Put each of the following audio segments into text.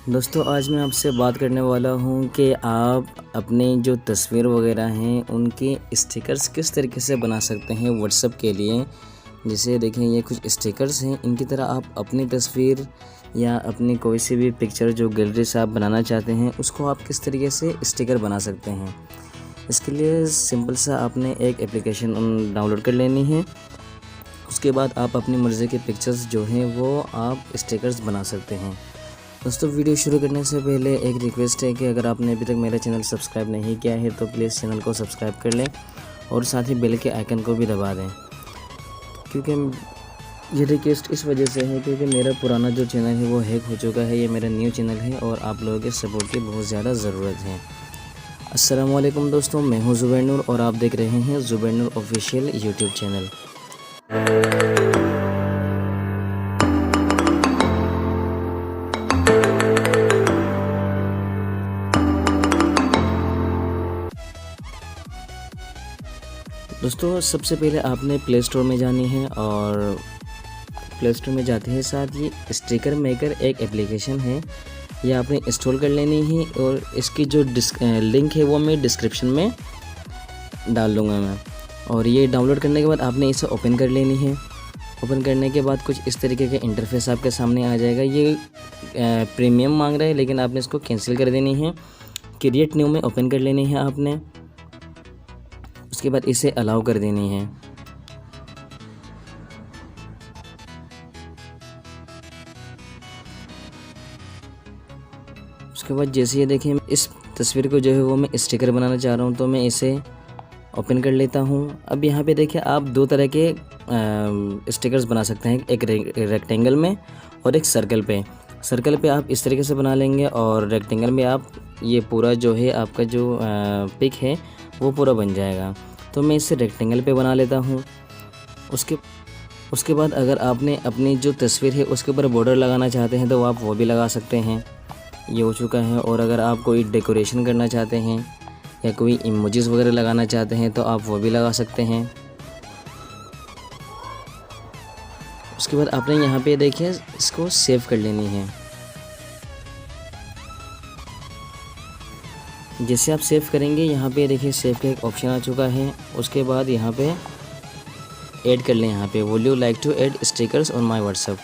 दोस्तों आज मैं आपसे बात करने वाला हूँ कि आप अपने जो तस्वीर वगैरह हैं उनके स्टिकर्स किस तरीके से बना सकते हैं व्हाट्सएप के लिए। जैसे देखें ये कुछ स्टिकर्स हैं, इनकी तरह आप अपनी तस्वीर या अपनी कोई सी भी पिक्चर जो गैलरी से आप बनाना चाहते हैं उसको आप किस तरीके से स्टिकर बना सकते हैं। इसके लिए सिंपल सा आपने एक एप्लीकेशन डाउनलोड कर लेनी है। उसके बाद आप अपनी मर्ज़ी के पिक्चर्स जो हैं वो आप स्टिकर्स बना सकते हैं। दोस्तों वीडियो शुरू करने से पहले एक रिक्वेस्ट है कि अगर आपने अभी तक मेरा चैनल सब्सक्राइब नहीं किया है तो प्लीज़ चैनल को सब्सक्राइब कर लें और साथ ही बेल के आइकन को भी दबा दें। क्योंकि ये रिक्वेस्ट इस वजह से है क्योंकि मेरा पुराना जो चैनल है वो हैक हो चुका है। ये मेरा न्यू चैनल है और आप लोगों के सपोर्ट की बहुत ज़्यादा ज़रूरत है। अस्सलाम वालेकुम दोस्तों, मैं हूँ ज़ुबैर नूर और आप देख रहे हैं ज़ुबैर नूर ऑफिशियल यूट्यूब चैनल। दोस्तों सबसे पहले आपने प्ले स्टोर में जानी है और प्ले स्टोर में जाते हैं साथ ही स्टिकर मेकर एक एप्लीकेशन है, ये आपने इंस्टॉल कर लेनी है और इसकी जो लिंक है वो मैं डिस्क्रिप्शन में डाल दूँगा मैं। और ये डाउनलोड करने के बाद आपने इसे ओपन कर लेनी है। ओपन करने के बाद कुछ इस तरीके का इंटरफेस आपके सामने आ जाएगा। ये प्रीमियम मांग रहा है लेकिन आपने इसको कैंसिल कर देनी है। क्रिएट न्यू में ओपन कर लेनी है आपने। उसके बाद इसे अलाउ कर देनी है। उसके बाद जैसे ये देखें इस तस्वीर को जो है वो मैं स्टिकर बनाना चाह रहा हूँ तो मैं इसे ओपन कर लेता हूँ। अब यहाँ पे देखिए आप दो तरह के स्टिकर्स बना सकते हैं, एक रेक्टेंगल में और एक सर्कल पे। सर्कल पे आप इस तरीके से बना लेंगे और रेक्टेंगल में आप ये पूरा जो है आपका जो पिक है वो पूरा बन जाएगा। तो मैं इसे रेक्टेंगल पे बना लेता हूँ। उसके बाद अगर आपने अपनी जो तस्वीर है उसके ऊपर बॉर्डर लगाना चाहते हैं तो आप वो भी लगा सकते हैं। ये हो चुका है। और अगर आप कोई डेकोरेशन करना चाहते हैं या कोई इमोजीज वगैरह लगाना चाहते हैं तो आप वो भी लगा सकते हैं। उसके बाद आपने यहाँ पे देखिए इसको सेव कर लेनी है। जैसे आप सेव करेंगे यहाँ पे देखिए सेव का एक ऑप्शन आ चुका है। उसके बाद यहाँ पे ऐड कर लें, यहाँ पे would you like to add stickers on my WhatsApp.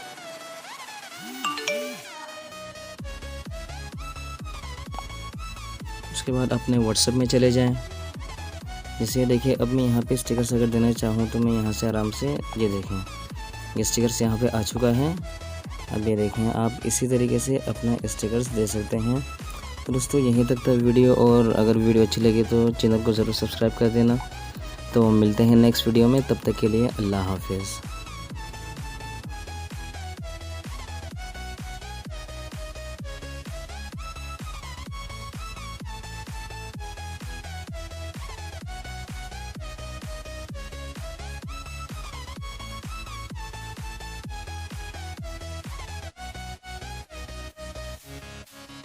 उसके बाद अपने व्हाट्सएप में चले जाएं। जैसे ये देखिए अब मैं यहाँ पे स्टिकर्स अगर देना चाहूँ तो मैं यहाँ से आराम से ये देखें ये स्टिकर्स यहाँ पे आ चुका है। अब ये देखें आप इसी तरीके से अपना स्टिकर्स दे सकते हैं। तो दोस्तों यहीं तक था वीडियो, और अगर वीडियो अच्छी लगे तो चैनल को ज़रूर सब्सक्राइब कर देना। तो मिलते हैं नेक्स्ट वीडियो में, तब तक के लिए अल्लाह हाफिज़।